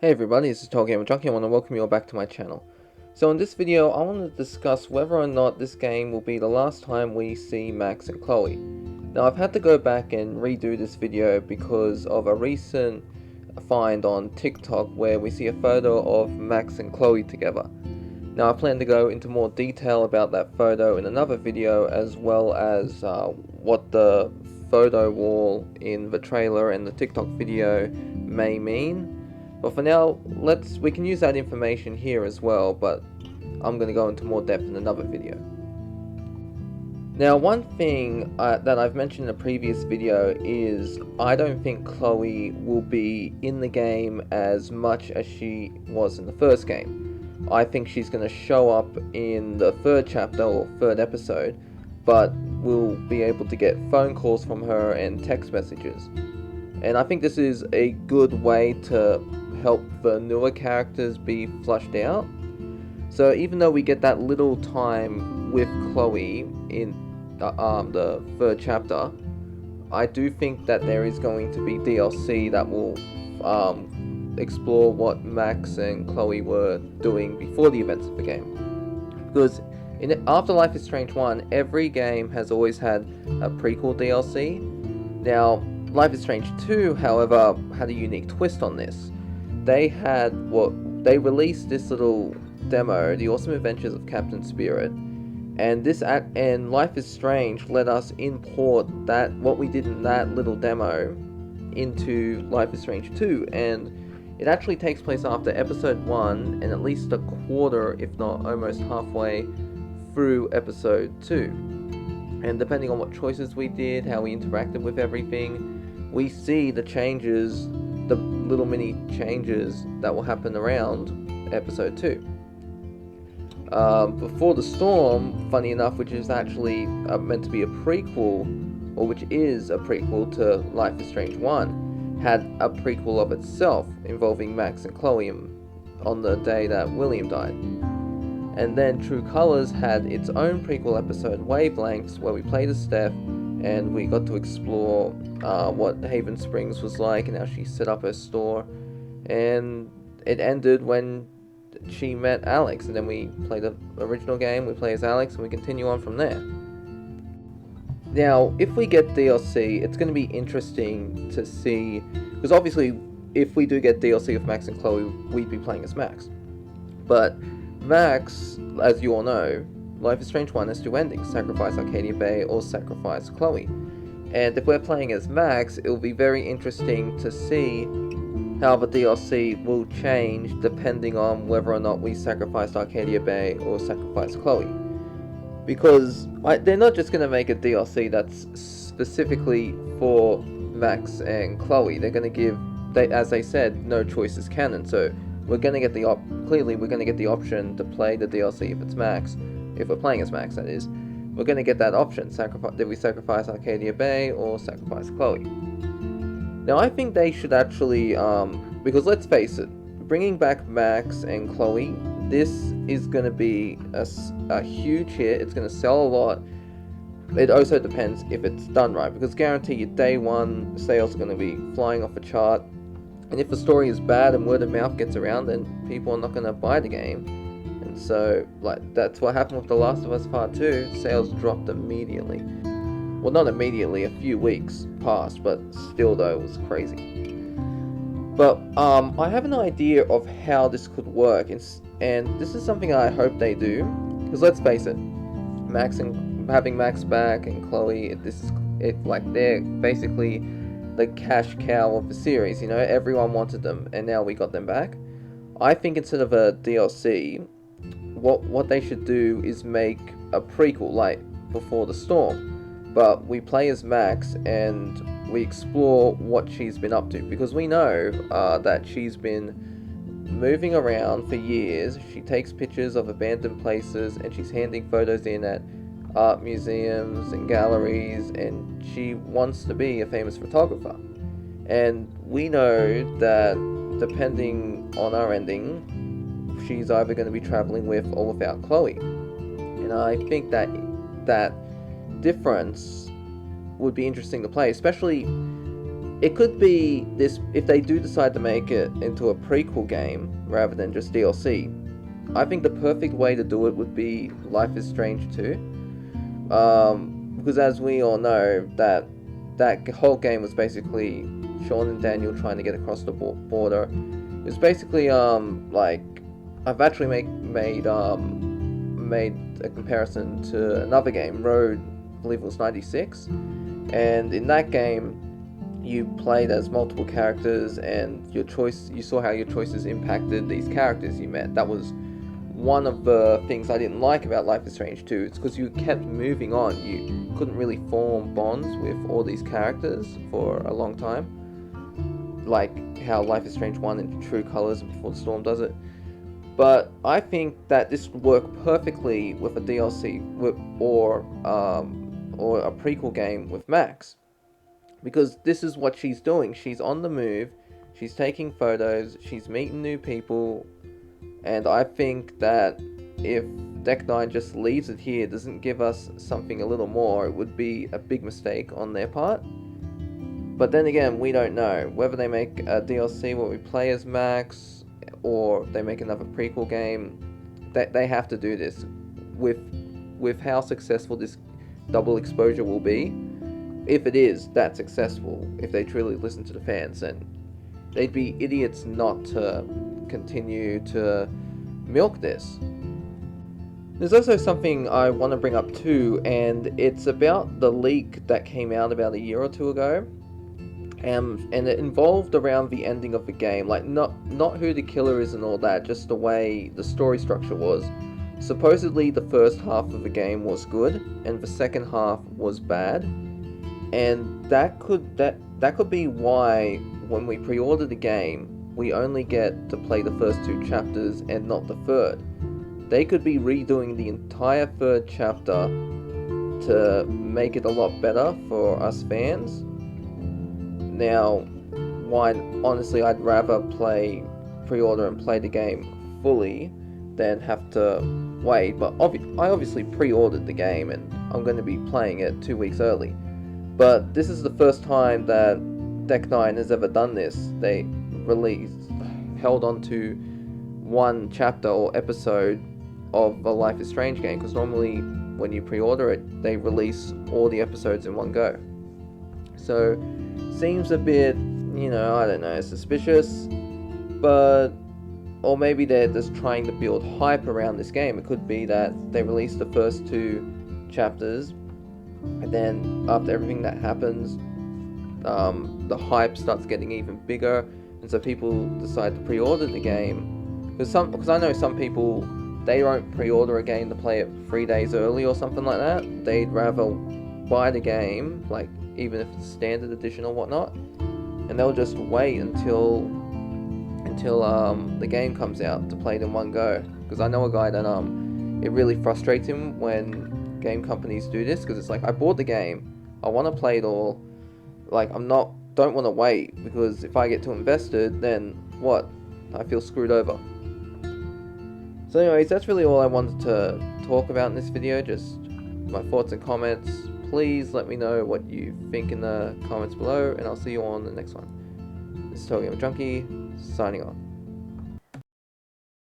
Hey everybody, this is TotalGamerJunkie. I want to welcome you all back to my channel. So in this video, I want to discuss whether or not this game will be the last time we see Max and Chloe. Now I've had to go back and redo this video because of a recent find on TikTok where we see a photo of Max and Chloe together. Now I plan to go into more detail about that photo in another video, as well as what the photo wall in the trailer and the TikTok video may mean. But for now, we can use that information here as well, but I'm going to go into more depth in another video. Now, one thing that I've mentioned in a previous video is I don't think Chloe will be in the game as much as she was in the first game. I think she's going to show up in the third chapter or third episode, but we'll be able to get phone calls from her and text messages. And I think this is a good way to help the newer characters be flushed out. So even though we get that little time with Chloe in the third chapter, I do think that there is going to be DLC that will explore what Max and Chloe were doing before the events of the game. Because after Life is Strange 1, every game has always had a prequel DLC. Now, Life is Strange 2, however, had a unique twist on this. They released this little demo, The Awesome Adventures of Captain Spirit, and Life is Strange let us import what we did in that little demo into Life is Strange 2, and it actually takes place after episode 1 and at least a quarter, if not almost halfway through episode 2. And depending on what choices we did, how we interacted with everything, we see the changes, the little mini changes that will happen around episode 2. Before the Storm, funny enough, which is actually meant to be a prequel, or which is a prequel to Life is Strange 1, had a prequel of itself involving Max and Chloe on the day that William died. And then True Colors had its own prequel episode, Wavelengths, where we played as Steph, and we got to explore what Haven Springs was like and how she set up her store. And it ended when she met Alex, and then we play the original game, we play as Alex, and we continue on from there. Now, if we get DLC, it's going to be interesting to see, because obviously, if we do get DLC of Max and Chloe, we'd be playing as Max. But Max, as you all know, Life is Strange 1 has two endings, sacrifice Arcadia Bay or sacrifice Chloe. And if we're playing as Max, it will be very interesting to see how the DLC will change depending on whether or not we sacrifice Arcadia Bay or sacrifice Chloe. Because they're not just going to make a DLC that's specifically for Max and Chloe. They're going to give, as they said, no choice is canon. So we're going to get clearly we're going to get the option to play the DLC if it's Max. If we're playing as Max, that is, we're going to get that option. Did we sacrifice Arcadia Bay or sacrifice Chloe? Now, I think they should actually, because let's face it, bringing back Max and Chloe, this is going to be a huge hit. It's going to sell a lot. It also depends if it's done right, because guarantee you day one sales are going to be flying off the chart. And if the story is bad and word of mouth gets around, then people are not going to buy the game. And so, that's what happened with The Last of Us Part 2. Sales dropped immediately. Well, not immediately, a few weeks passed, but still though, it was crazy. But I have an idea of how this could work, and this is something I hope they do, because let's face it, having Max back and Chloe, they're basically the cash cow of the series. You know, everyone wanted them, and now we got them back. I think instead of a DLC, what they should do is make a prequel, like Before the Storm, but we play as Max and we explore what she's been up to, because we know that she's been moving around for years. She takes pictures of abandoned places and she's handing photos in at art museums and galleries, and she wants to be a famous photographer. And we know that depending on our ending, she's either going to be traveling with or without Chloe. And I think that difference would be interesting to play, especially it could be this, if they do decide to make it into a prequel game rather than just DLC. I think the perfect way to do it would be Life is Strange 2. Because as we all know, that whole game was basically Sean and Daniel trying to get across the border. It was basically like, I've actually made a comparison to another game, Road, I believe it was 96, and in that game you played as multiple characters, and you saw how your choices impacted these characters you met. That was one of the things I didn't like about Life is Strange 2. It's because you kept moving on. You couldn't really form bonds with all these characters for a long time, like how Life is Strange 1 in True Colors and Before the Storm does it. But I think that this would work perfectly with a DLC or a prequel game with Max, because this is what she's doing. She's on the move, she's taking photos, she's meeting new people, and I think that if Deck 9 just leaves it here, doesn't give us something a little more, it would be a big mistake on their part. But then again, we don't know whether they make a DLC where we play as Max, or they make another prequel game. They have to do this with how successful this double exposure will be. If it is that successful, if they truly listen to the fans, then they'd be idiots not to continue to milk this. There's also something I want to bring up too, and it's about the leak that came out about a year or two ago. And it involved around the ending of the game, like not who the killer is and all that, just the way the story structure was. Supposedly the first half of the game was good, and the second half was bad, and that could be why when we pre-order the game, we only get to play the first 2 chapters and not the third. They could be redoing the entire third chapter to make it a lot better for us fans. Now, honestly, I'd rather pre-order and play the game fully than have to wait, but I obviously pre-ordered the game and I'm going to be playing it 2 weeks early. But this is the first time that Deck 9 has ever done this. They held on to one chapter or episode of a Life is Strange game, because normally when you pre-order it, they release all the episodes in one go. So, seems a bit, I don't know, suspicious, or maybe they're just trying to build hype around this game. It could be that they release the first 2 chapters, and then after everything that happens, the hype starts getting even bigger, and so people decide to pre-order the game. Because I know some people, they don't pre-order a game to play it 3 days early or something like that. They'd rather buy the game, like even if it's standard edition or whatnot, and they'll just wait until the game comes out to play it in one go. Because I know a guy that it really frustrates him when game companies do this, because it's like, I bought the game, I want to play it all, like don't want to wait, because if I get too invested, then what? I feel screwed over. So anyways, that's really all I wanted to talk about in this video, just my thoughts and comments. Please let me know what you think in the comments below, and I'll see you on the next one. This is TotalGamerJunkie, signing off.